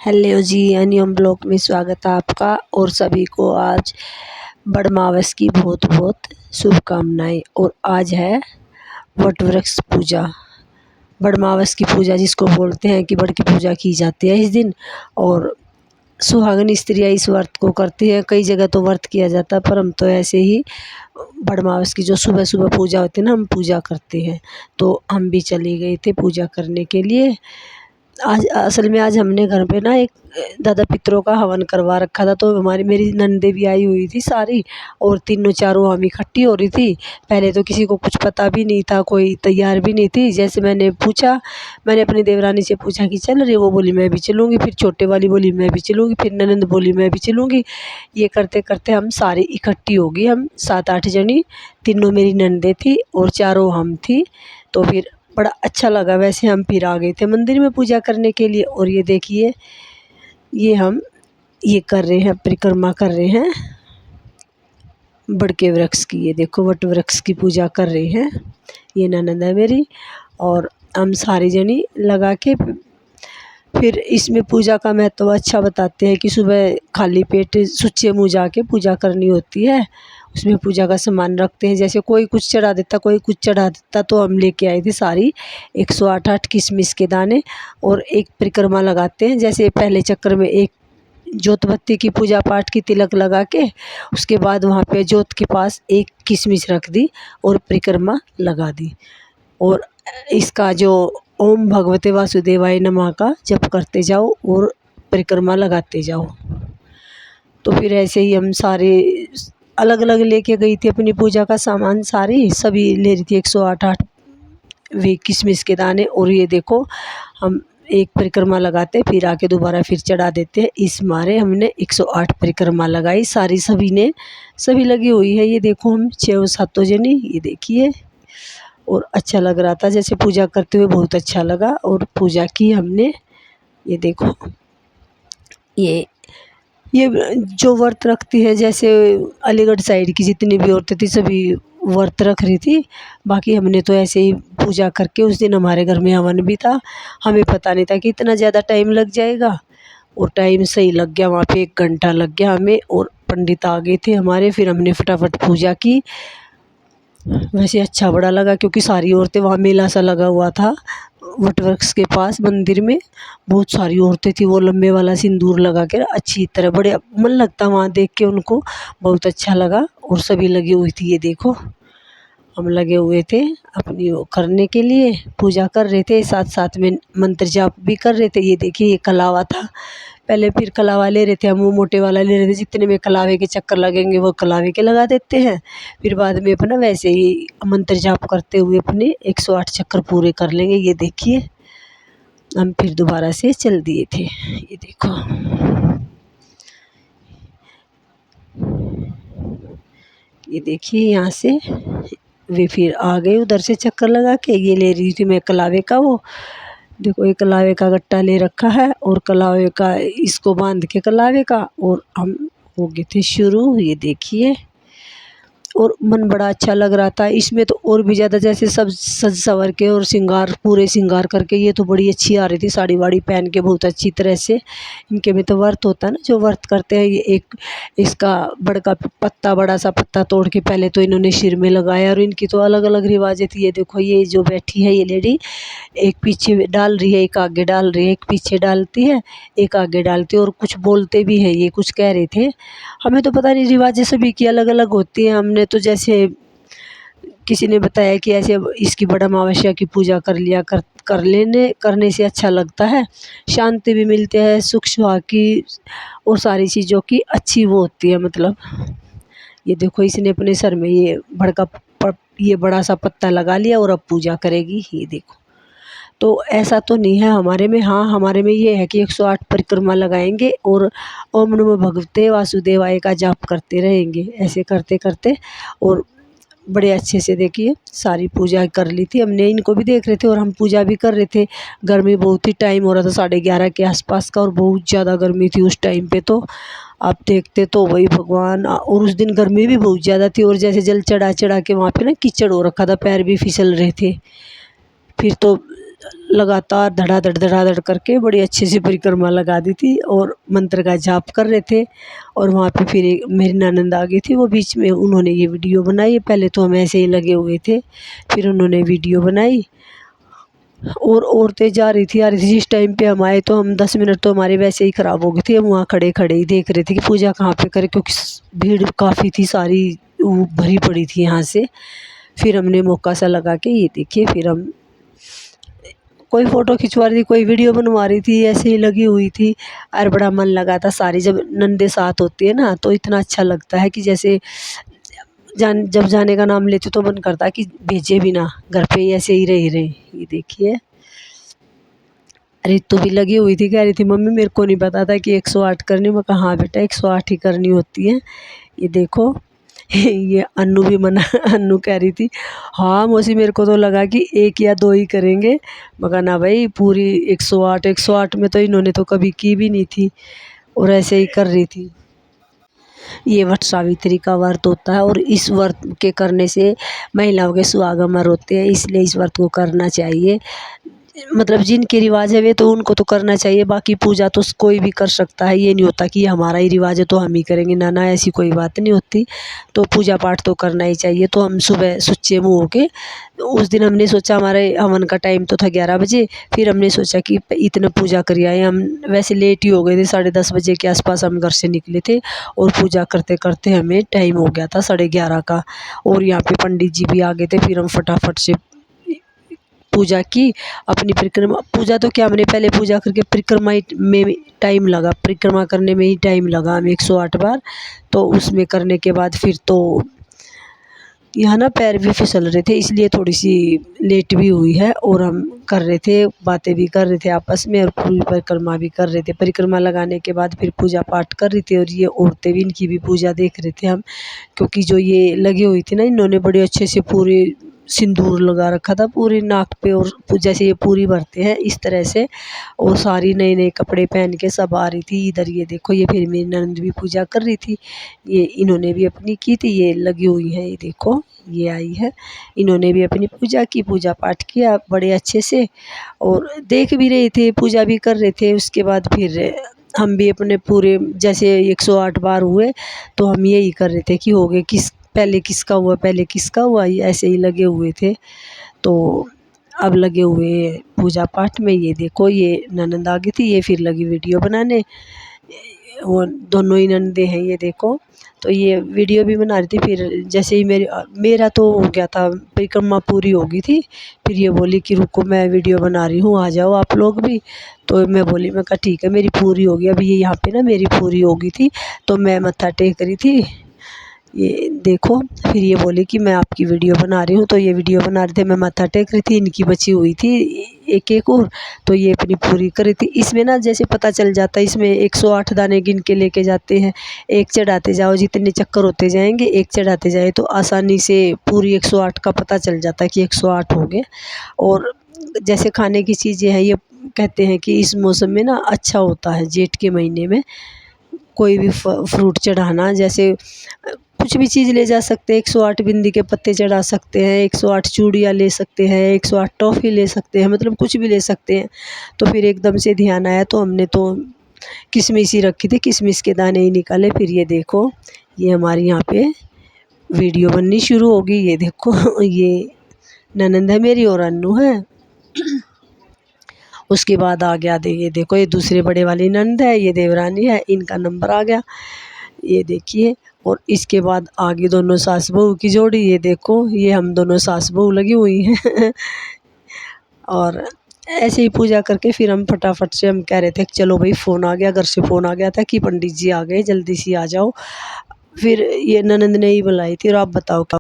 Hello जी, अनियम blog में स्वागत है आपका। और सभी को आज बड़मावस की बहुत बहुत शुभकामनाएं। और आज है वट वृक्ष पूजा, बड़मावस की पूजा जिसको बोलते हैं कि बड़ की पूजा की जाती है इस दिन। और सुहागन स्त्रियाँ इस व्रत को करती हैं। कई जगह तो व्रत किया जाता है, पर हम तो ऐसे ही बड़मावस की जो सुबह सुबह पूजा होती है ना, हम पूजा करते हैं। तो हम भी चले गए थे पूजा करने के लिए। आज असल में आज हमने घर पे ना एक दादा पितरों का हवन करवा रखा था। तो हमारी मेरी नंदे भी आई हुई थी सारी, और तीनों चारों हम इकट्ठी हो रही थी। पहले तो किसी को कुछ पता भी नहीं था, कोई तैयार भी नहीं थी। जैसे मैंने अपनी देवरानी से पूछा कि चल रही, वो बोली मैं भी चलूँगी। फिर छोटे वाली बोली मैं भी चलूँगी। फिर ननंद बोली मैं भी चलूँगी। ये करते करते हम सारी इकट्ठी हो गई। हम 7-8 जनी, तीनों मेरी नंदे थी और चारों हम थी। तो फिर बड़ा अच्छा लगा। वैसे हम फिर आ गए थे मंदिर में पूजा करने के लिए। और ये देखिए, ये हम ये कर रहे हैं, परिक्रमा कर रहे हैं बड़ के वृक्ष की। ये देखो, वट वृक्ष की पूजा कर रहे हैं। ये ननद है मेरी, और हम सारी जनी लगा के फिर इसमें पूजा का महत्व अच्छा बताते हैं कि सुबह खाली पेट सुच्चे मुँह जाके पूजा करनी होती है। उसमें पूजा का सामान रखते हैं, जैसे कोई कुछ चढ़ा देता, कोई कुछ चढ़ा देता। तो हम लेके आए थे सारी 108 किशमिश के दाने, और एक परिक्रमा लगाते हैं। जैसे पहले चक्कर में एक जोत बत्ती की पूजा पाठ की तिलक लगा के, उसके बाद वहाँ पे जोत के पास एक किशमिश रख दी और परिक्रमा लगा दी। और इसका जो ओम भगवते वासुदेवाय नमः का जप करते जाओ और परिक्रमा लगाते जाओ। तो फिर ऐसे ही हम सारे अलग अलग लेके गई थी अपनी पूजा का सामान। सारी सभी ले रही थी 108 वे किशमिश के दाने। और ये देखो, हम एक परिक्रमा लगाते फिर आके दोबारा फिर चढ़ा देते हैं। इस मारे हमने 108 परिक्रमा लगाई सारी, सभी लगी हुई है। ये देखो, हम 6-7 जनी, ये देखिए। और अच्छा लग रहा था, जैसे पूजा करते हुए बहुत अच्छा लगा। और पूजा की हमने। ये देखो, ये ये जो व्रत रखती है, जैसे अलीगढ़ साइड की जितनी भी औरतें थी सभी व्रत रख रही थी। बाकी हमने तो ऐसे ही पूजा करके, उस दिन हमारे घर में हवन भी था। हमें पता नहीं था कि इतना ज़्यादा टाइम लग जाएगा। और टाइम सही लग गया, वहाँ पे 1 घंटा लग गया हमें। और पंडित आ गए थे हमारे, फिर हमने फटाफट पूजा की। वैसे अच्छा बड़ा लगा, क्योंकि सारी औरतें, वहाँ मेला सा लगा हुआ था वट वृक्ष के पास मंदिर में। बहुत सारी औरतें थी, वो लंबे वाला सिंदूर लगा के अच्छी तरह, बड़े मन लगता वहाँ देख के उनको, बहुत अच्छा लगा। और सभी लगी हुई थी। ये देखो, हम लगे हुए थे अपनी वो करने के लिए, पूजा कर रहे थे, साथ साथ में मंत्र जाप भी कर रहे थे। ये देखिए, ये कलावा था। पहले फिर कलावा ले रहे थे हम, वो मोटे वाला ले रहे थे। जितने में कलावे के चक्कर लगेंगे वो कलावे के लगा देते हैं। फिर बाद में अपना वैसे ही मंत्र जाप करते हुए अपने 108 चक्कर पूरे कर लेंगे। ये देखिए, हम फिर दोबारा से चल दिए थे। ये देखो, ये देखिए, यहाँ से वे फिर आ गए उधर से चक्कर लगा के। ये ले रही थी मैं कलावे का, वो देखो, एक कलावे का गट्टा ले रखा है, और कलावे का इसको बांध के कलावे का, और हम हो गए थे शुरू। ये देखिए, और मन बड़ा अच्छा लग रहा था इसमें तो। और भी ज़्यादा, जैसे सब सज सवर के और श्रृंगार, पूरे श्रृंगार करके, ये तो बड़ी अच्छी आ रही थी साड़ी वाड़ी पहन के, बहुत अच्छी तरह से। इनके में तो व्रत होता है ना, जो व्रत करते हैं। ये एक इसका बड़का पत्ता, बड़ा सा पत्ता तोड़ के पहले तो इन्होंने सिर में लगाया। और इनकी तो अलग अलग रिवाजें थी। ये देखो, ये जो बैठी है ये लेडी, एक पीछे डाल रही है, एक आगे डाल रही है, एक पीछे डालती है, एक आगे डालती है। और कुछ बोलते भी है, ये कुछ कह रहे थे। हमें तो पता नहीं, रिवाजें सभी की अलग अलग होती हैं। हमने तो जैसे किसी ने बताया कि ऐसे इसकी बड़ा अमावस्या की पूजा कर लिया करने से अच्छा लगता है, शांति भी मिलती है, सुख सुहाग की और सारी चीज़ों की अच्छी वो होती है मतलब। ये देखो, इसने अपने सर में ये बड़ा सा पत्ता लगा लिया, और अब पूजा करेगी। ये देखो, तो ऐसा तो नहीं है हमारे में। हाँ, हमारे में ये है कि 108 परिक्रमा लगाएंगे और ओम नमो भगवते वासुदेवाय का जाप करते रहेंगे। ऐसे करते करते, और बड़े अच्छे से देखिए सारी पूजा कर ली थी हमने। इनको भी देख रहे थे और हम पूजा भी कर रहे थे। गर्मी बहुत ही, टाइम हो रहा था 11:30 के आसपास का, और बहुत ज़्यादा गर्मी थी उस टाइम पे। तो आप देखते तो वही भगवान। और उस दिन गर्मी भी बहुत ज़्यादा थी, और जैसे जल चढ़ा चढ़ा के वहाँ पे ना कीचड़ हो रखा था, पैर भी फिसल रहे थे। फिर तो लगातार धड़ाधड़ करके बड़ी अच्छे से परिक्रमा लगा दी थी और मंत्र का जाप कर रहे थे। और वहाँ पे फिर एक मेरी ननंद आ गई थी, वो बीच में उन्होंने ये वीडियो बनाई। पहले तो हम ऐसे ही लगे हुए थे, फिर उन्होंने वीडियो बनाई और औरतें जा रही थी आ रही थी। जिस टाइम पे हम आए तो हम 10 मिनट तो हमारे वैसे ही ख़राब हो गए थे। हम वहाँ खड़े खड़े ही देख रहे थे कि पूजा कहाँ पे करें, क्योंकि भीड़ काफ़ी थी, सारी भरी पड़ी थी यहाँ से। फिर हमने मौका सा लगा के ये देखिए, फिर हम कोई फ़ोटो खिंचवा रही थी, कोई वीडियो बनवा रही थी, ऐसे ही लगी हुई थी। और बड़ा मन लगा था। सारी जब नंदे साथ होती है ना तो इतना अच्छा लगता है कि जैसे जब जाने का नाम लेते तो मन करता है कि भेजे भी ना, घर पे ही ऐसे ही रहे। ये देखिए रितु भी लगी हुई थी, कह रही थी मम्मी मेरे को नहीं पता था कि 108 करनी। मैं कहा हाँ बेटा 108 ही करनी होती है। ये देखो ये अन्नू भी मना अन्नू कह रही थी हाँ मौसी मेरे को तो लगा कि 1 या 2 ही करेंगे। मगर ना भाई पूरी 108 में तो इन्होंने तो कभी की भी नहीं थी और ऐसे ही कर रही थी। ये वट सावित्री का व्रत होता है और इस व्रत के करने से महिलाओं के सुहागमर होते हैं, इसलिए इस व्रत को करना चाहिए। मतलब जिनके रिवाज है वे तो उनको तो करना चाहिए, बाकी पूजा तो कोई भी कर सकता है। ये नहीं होता कि ये हमारा ही रिवाज है तो हम ही करेंगे, ना ना ऐसी कोई बात नहीं होती। तो पूजा पाठ तो करना ही चाहिए। तो हम सुबह सुच्चे मुँह होके उस दिन हमने सोचा, हमारे हवन का टाइम तो था 11 बजे। फिर हमने सोचा कि इतना पूजा कर आए हम। वैसे लेट ही हो गए थे, 10:30 बजे के आसपास हम घर से निकले थे और पूजा करते करते हमें टाइम हो गया था 11:30 का। और यहाँ पे पंडित जी भी आ गए थे। फिर हम फटाफट से पूजा की, अपनी परिक्रमा। पूजा तो क्या, हमने पहले पूजा करके परिक्रमा में टाइम लगा, परिक्रमा करने में ही टाइम लगा हमें 108 बार। तो उसमें करने के बाद फिर तो यहाँ ना पैर भी फिसल रहे थे, इसलिए थोड़ी सी लेट भी हुई है। और हम कर रहे थे, बातें भी कर रहे थे आपस में और पूरी परिक्रमा भी कर रहे थे। परिक्रमा लगाने के बाद फिर पूजा पाठ कर रही थी और ये औरतें भी इनकी भी पूजा देख रहे थे हम, क्योंकि जो ये लगी हुई थी ना, इन्होंने बड़े अच्छे से पूरे सिंदूर लगा रखा था पूरी नाक पे, और जैसे ये पूरी भरते हैं इस तरह से। और सारी नए नए कपड़े पहन के सब आ रही थी इधर। ये देखो ये फिर मेरी ननद भी पूजा कर रही थी, ये इन्होंने भी अपनी की थी। ये लगी हुई है, ये देखो ये आई है, इन्होंने भी अपनी पूजा की, पूजा पाठ किया बड़े अच्छे से। और देख भी रहे थे, पूजा भी कर रहे थे। उसके बाद फिर हम भी अपने पूरे जैसे 108 बार हुए तो हम यही कर रहे थे कि हो गए, पहले किसका हुआ, पहले किसका हुआ, ऐसे ही लगे हुए थे। तो अब लगे हुए पूजा पाठ में। ये देखो ये ननद आ गई थी, ये फिर लगी वीडियो बनाने। वो दोनों ही ननदे हैं, ये देखो। तो ये वीडियो भी बना रही थी। फिर जैसे ही मेरा तो हो गया था, परिक्रमा पूरी हो गई थी। फिर ये बोली कि रुको मैं वीडियो बना रही हूँ, आ जाओ आप लोग भी। तो मैं बोली, मैं कहा ठीक है मेरी पूरी हो गई। अभी ये यहाँ पे ना मेरी पूरी हो गई थी तो मैं मत्था टेक रही थी, ये देखो। फिर ये बोली कि मैं आपकी वीडियो बना रही हूँ, तो ये वीडियो बना रहे थे, मैं माथा टेक रही थी। इनकी बची हुई थी एक एक और, तो ये अपनी पूरी कर रही थी। इसमें ना जैसे पता चल जाता है, इसमें 108 दाने गिन के लेके जाते हैं, एक चढ़ाते जाओ, जितने चक्कर होते जाएंगे एक चढ़ाते जाए तो आसानी से पूरी 108 का पता चल जाता है कि 108 हो गए। और जैसे खाने की चीज़ें हैं, ये कहते हैं कि इस मौसम में ना अच्छा होता है, जेठ के महीने में कोई भी फ्रूट चढ़ाना। जैसे कुछ भी चीज़ ले जा सकते हैं, 108 बिंदी के पत्ते चढ़ा सकते हैं, 108 चूड़ियाँ ले सकते हैं, 108 टॉफ़ी ले सकते हैं, मतलब कुछ भी ले सकते हैं। तो फिर एकदम से ध्यान आया तो हमने तो किशमिश ही रखी थी, किशमिश के दाने ही निकाले। फिर ये देखो ये हमारी यहाँ पे वीडियो बननी शुरू होगी। ये देखो ये ननंद है मेरी और अन्नू है। उसके बाद आ गया ये देखो, ये दूसरे बड़े वाली ननद है, ये देवरानी है, इनका नंबर आ गया, ये देखिए। और इसके बाद आगे दोनों सास बहू की जोड़ी, ये देखो ये हम दोनों सास बहू लगी हुई हैं और ऐसे ही पूजा करके फिर हम फटाफट से हम कह रहे थे कि चलो भाई फ़ोन आ गया, घर से फ़ोन आ गया था कि पंडित जी आ गए, जल्दी से आ जाओ। फिर ये ननंद ने ही बुलाई थी। और आप बताओ क्या